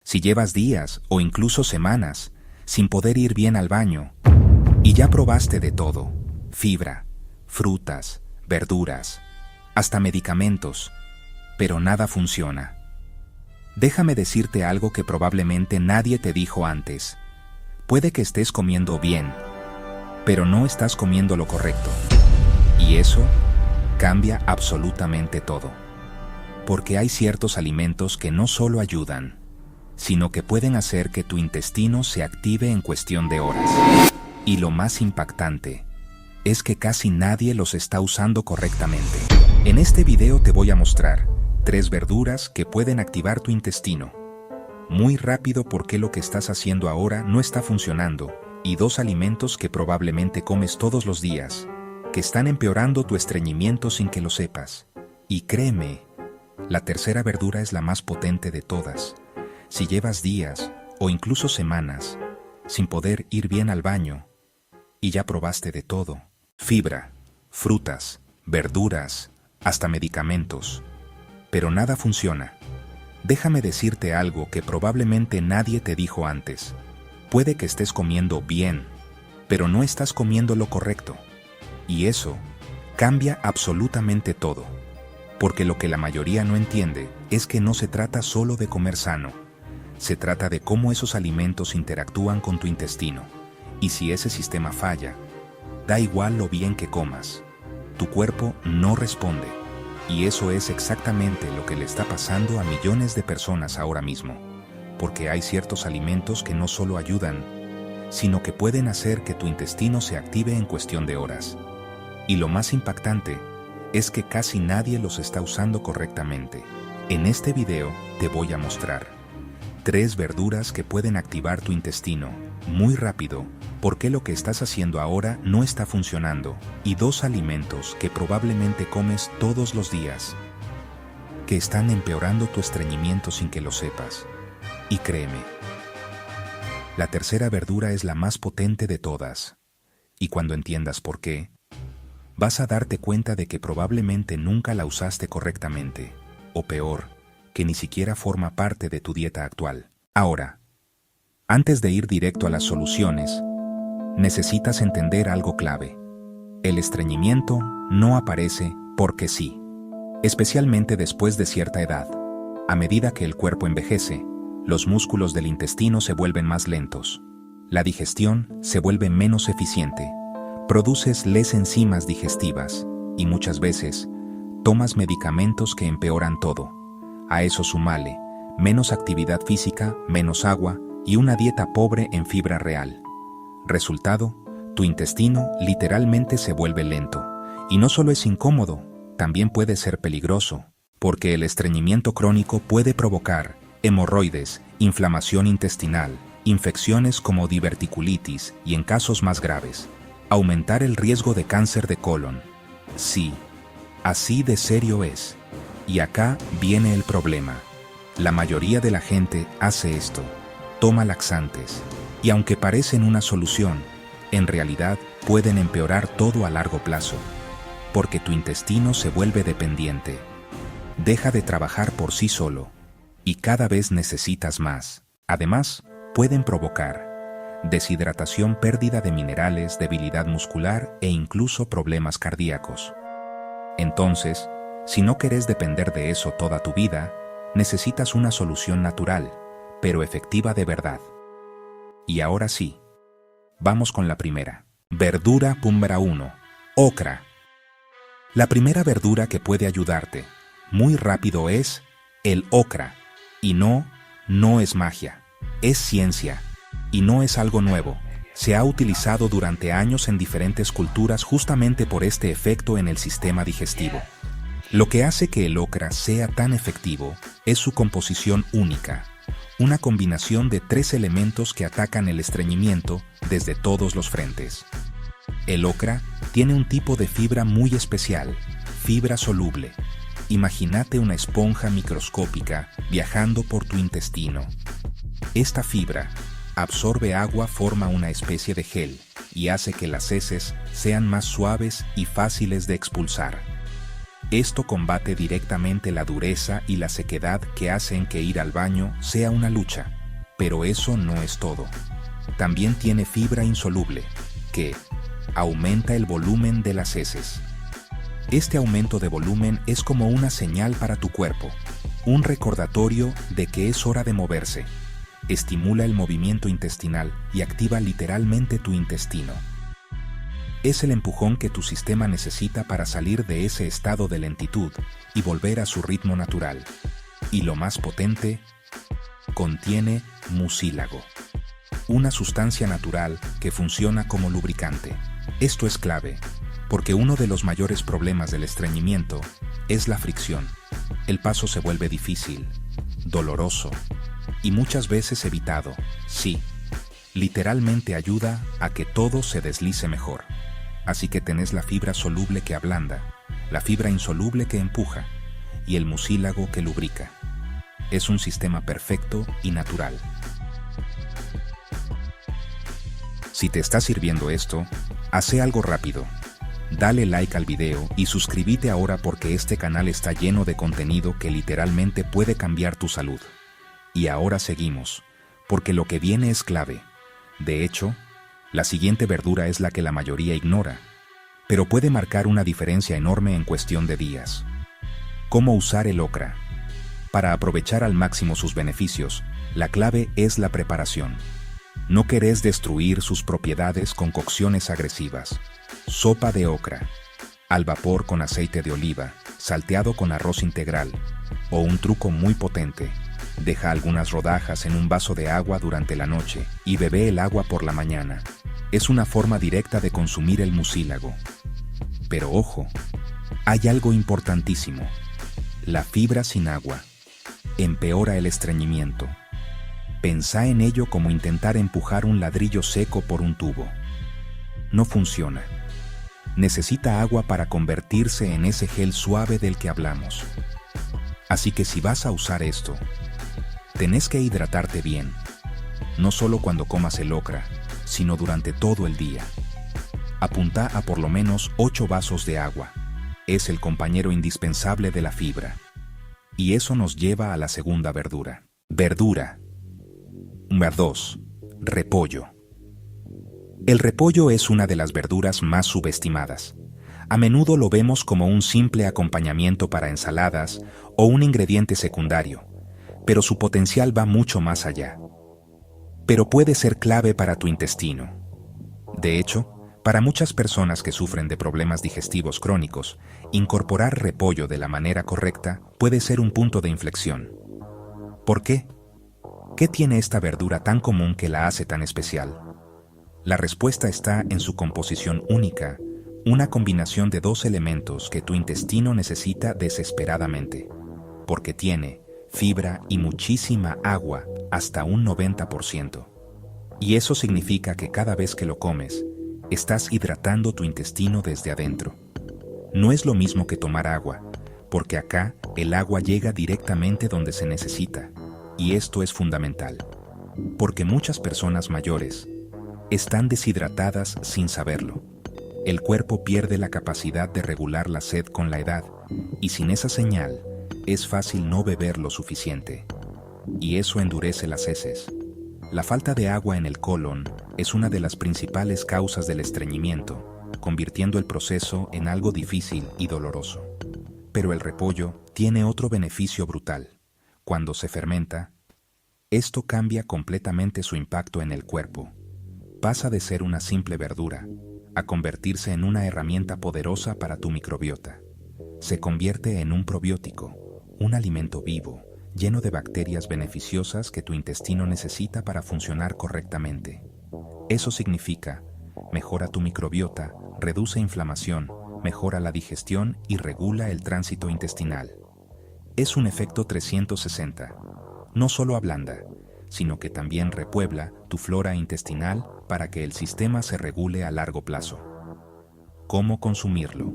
Si llevas días o incluso semanas sin poder ir bien al baño y ya probaste de todo, fibra, frutas, verduras, hasta medicamentos, pero nada funciona. Déjame decirte algo que probablemente nadie te dijo antes. Puede que estés comiendo bien, pero no estás comiendo lo correcto. Y eso cambia absolutamente todo. Porque hay ciertos alimentos que no solo ayudan, sino que pueden hacer que tu intestino se active en cuestión de horas. Y lo más impactante es que casi nadie los está usando correctamente. En este video te voy a mostrar 3 verduras que pueden activar tu intestino muy rápido porque lo que estás haciendo ahora no está funcionando, y 2 alimentos que probablemente comes todos los días, que están empeorando tu estreñimiento sin que lo sepas. Y créeme, la tercera verdura es la más potente de todas. Si llevas días o incluso semanas sin poder ir bien al baño y ya probaste de todo, fibra, frutas, verduras, hasta medicamentos, pero nada funciona, déjame decirte algo que probablemente nadie te dijo antes. Puede que estés comiendo bien, pero no estás comiendo lo correcto. Y eso cambia absolutamente todo. Porque lo que la mayoría no entiende es que no se trata solo de comer sano. Se trata de cómo esos alimentos interactúan con tu intestino. Y si ese sistema falla, da igual lo bien que comas, tu cuerpo no responde. Y eso es exactamente lo que le está pasando a millones de personas ahora mismo. Porque hay ciertos alimentos que no solo ayudan, sino que pueden hacer que tu intestino se active en cuestión de horas. Y lo más impactante es que casi nadie los está usando correctamente. En este video te voy a mostrar 3 verduras que pueden activar tu intestino muy rápido porque lo que estás haciendo ahora no está funcionando, y 2 alimentos que probablemente comes todos los días que están empeorando tu estreñimiento sin que lo sepas. Y créeme, la tercera verdura es la más potente de todas. Y cuando entiendas por qué, vas a darte cuenta de que probablemente nunca la usaste correctamente, o peor, que ni siquiera forma parte de tu dieta actual. Ahora, antes de ir directo a las soluciones, necesitas entender algo clave. El estreñimiento no aparece porque sí, especialmente después de cierta edad. A medida que el cuerpo envejece, los músculos del intestino se vuelven más lentos. La digestión se vuelve menos eficiente. Produces less enzimas digestivas y muchas veces tomas medicamentos que empeoran todo. A eso súmale menos actividad física, menos agua y una dieta pobre en fibra real. Resultado, tu intestino literalmente se vuelve lento. Y no solo es incómodo, también puede ser peligroso, porque el estreñimiento crónico puede provocar hemorroides, inflamación intestinal, infecciones como diverticulitis y, en casos más graves, aumentar el riesgo de cáncer de colon. Sí, así de serio es. Y acá viene el problema. La mayoría de la gente hace esto, toma laxantes, y aunque parecen una solución, en realidad pueden empeorar todo a largo plazo, porque tu intestino se vuelve dependiente. Deja de trabajar por sí solo, y cada vez necesitas más. Además, pueden provocar deshidratación, pérdida de minerales, debilidad muscular e incluso problemas cardíacos. Entonces, si no querés depender de eso toda tu vida, necesitas una solución natural, pero efectiva de verdad. Y ahora sí, vamos con la primera. Verdura número 1. Ocra. La primera verdura que puede ayudarte muy rápido es el ocra. Y no es magia, es ciencia. Y no es algo nuevo. Se ha utilizado durante años en diferentes culturas justamente por este efecto en el sistema digestivo. Lo que hace que el ocra sea tan efectivo es su composición única. Una combinación de 3 elementos que atacan el estreñimiento desde todos los frentes. El ocra tiene un tipo de fibra muy especial, fibra soluble. Imagínate una esponja microscópica viajando por tu intestino. Esta fibra absorbe agua, forma una especie de gel y hace que las heces sean más suaves y fáciles de expulsar. Esto combate directamente la dureza y la sequedad que hacen que ir al baño sea una lucha. Pero eso no es todo. También tiene fibra insoluble, que aumenta el volumen de las heces. Este aumento de volumen es como una señal para tu cuerpo, un recordatorio de que es hora de moverse. Estimula el movimiento intestinal y activa literalmente tu intestino. Es el empujón que tu sistema necesita para salir de ese estado de lentitud y volver a su ritmo natural. Y lo más potente, contiene mucílago, una sustancia natural que funciona como lubricante. Esto es clave, porque uno de los mayores problemas del estreñimiento es la fricción. El paso se vuelve difícil, doloroso y muchas veces evitado. Sí, literalmente ayuda a que todo se deslice mejor. Así que tenés la fibra soluble que ablanda, la fibra insoluble que empuja y el mucílago que lubrica. Es un sistema perfecto y natural. Si te está sirviendo esto, hace algo rápido. Dale like al video y suscríbete ahora porque este canal está lleno de contenido que literalmente puede cambiar tu salud. Y ahora seguimos, porque lo que viene es clave. De hecho, la siguiente verdura es la que la mayoría ignora, pero puede marcar una diferencia enorme en cuestión de días. ¿Cómo usar el okra? Para aprovechar al máximo sus beneficios, la clave es la preparación. No querés destruir sus propiedades con cocciones agresivas. Sopa de okra, al vapor con aceite de oliva, salteado con arroz integral, o un truco muy potente. Deja algunas rodajas en un vaso de agua durante la noche y bebe el agua por la mañana. Es una forma directa de consumir el mucílago. Pero ojo, hay algo importantísimo. La fibra sin agua empeora el estreñimiento. Pensá en ello como intentar empujar un ladrillo seco por un tubo. No funciona. Necesita agua para convertirse en ese gel suave del que hablamos. Así que si vas a usar esto, tenés que hidratarte bien, no solo cuando comas el okra, sino durante todo el día. Apunta a por lo menos 8 vasos de agua. Es el compañero indispensable de la fibra. Y eso nos lleva a la segunda verdura. Verdura. Número 2. Repollo. El repollo es una de las verduras más subestimadas. A menudo lo vemos como un simple acompañamiento para ensaladas o un ingrediente secundario, pero su potencial va mucho más allá. Pero puede ser clave para tu intestino. De hecho, para muchas personas que sufren de problemas digestivos crónicos, incorporar repollo de la manera correcta puede ser un punto de inflexión. ¿Por qué? ¿Qué tiene esta verdura tan común que la hace tan especial? La respuesta está en su composición única, una combinación de 2 elementos que tu intestino necesita desesperadamente, porque tiene fibra y muchísima agua, hasta un 90%. Y eso significa que cada vez que lo comes, estás hidratando tu intestino desde adentro. No es lo mismo que tomar agua, porque acá el agua llega directamente donde se necesita, y esto es fundamental, porque muchas personas mayores están deshidratadas sin saberlo. El cuerpo pierde la capacidad de regular la sed con la edad, y sin esa señal, es fácil no beber lo suficiente. Y eso endurece las heces. La falta de agua en el colon es una de las principales causas del estreñimiento, convirtiendo el proceso en algo difícil y doloroso. Pero el repollo tiene otro beneficio brutal. Cuando se fermenta, esto cambia completamente su impacto en el cuerpo. Pasa de ser una simple verdura a convertirse en una herramienta poderosa para tu microbiota. Se convierte en un probiótico, un alimento vivo, lleno de bacterias beneficiosas que tu intestino necesita para funcionar correctamente. Eso significa, mejora tu microbiota, reduce inflamación, mejora la digestión y regula el tránsito intestinal. Es un efecto 360. No solo ablanda, sino que también repuebla tu flora intestinal para que el sistema se regule a largo plazo. ¿Cómo consumirlo?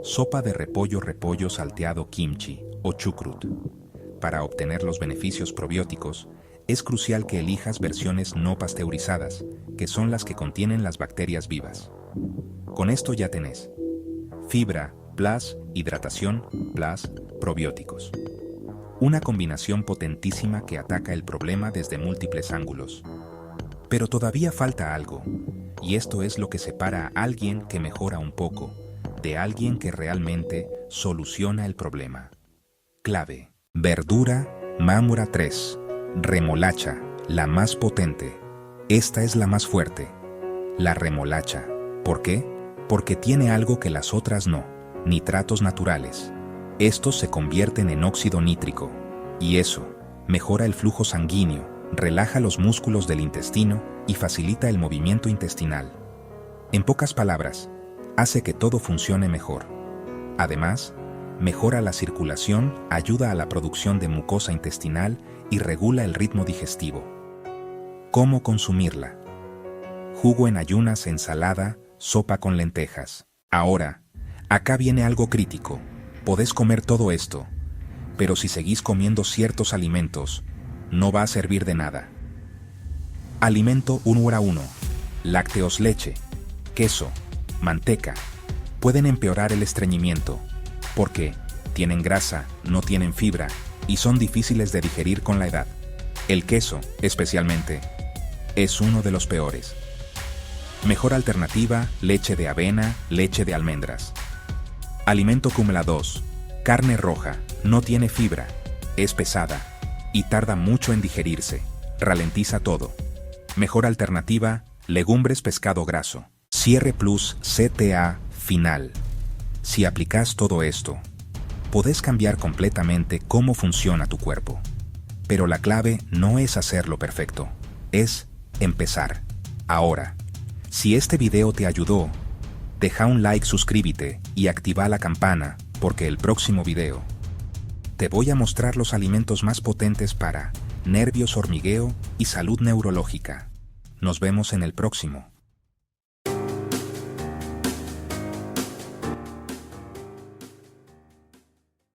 Sopa de repollo salteado kimchi o chucrut. Para obtener los beneficios probióticos, es crucial que elijas versiones no pasteurizadas, que son las que contienen las bacterias vivas. Con esto ya tenés fibra, plus hidratación, plus probióticos. Una combinación potentísima que ataca el problema desde múltiples ángulos. Pero todavía falta algo, y esto es lo que separa a alguien que mejora un poco de alguien que realmente soluciona el problema. Clave: verdura, mámora 3, remolacha, la más potente. Esta es la más fuerte, la remolacha. ¿Por qué? Porque tiene algo que las otras no: nitratos naturales. Estos se convierten en óxido nítrico, y eso mejora el flujo sanguíneo, relaja los músculos del intestino y facilita el movimiento intestinal. En pocas palabras, hace que todo funcione mejor. Además, mejora la circulación, ayuda a la producción de mucosa intestinal y regula el ritmo digestivo. ¿Cómo consumirla? Jugo en ayunas, ensalada, sopa con lentejas. Ahora, acá viene algo crítico. Podés comer todo esto, pero si seguís comiendo ciertos alimentos, no va a servir de nada. Alimento 1. Lácteos, leche, queso, manteca. Pueden empeorar el estreñimiento, porque tienen grasa, no tienen fibra y son difíciles de digerir con la edad. El queso, especialmente, es uno de los peores. Mejor alternativa: leche de avena, leche de almendras. Alimento 2. Carne roja, no tiene fibra, es pesada y tarda mucho en digerirse, ralentiza todo. Mejor alternativa: legumbres, pescado graso. Cierre plus CTA final. Si aplicas todo esto, podés cambiar completamente cómo funciona tu cuerpo. Pero la clave no es hacerlo perfecto, es empezar. Ahora, si este video te ayudó, deja un like, suscríbete y activa la campana, porque el próximo video te voy a mostrar los alimentos más potentes para nervios, hormigueo y salud neurológica. Nos vemos en el próximo.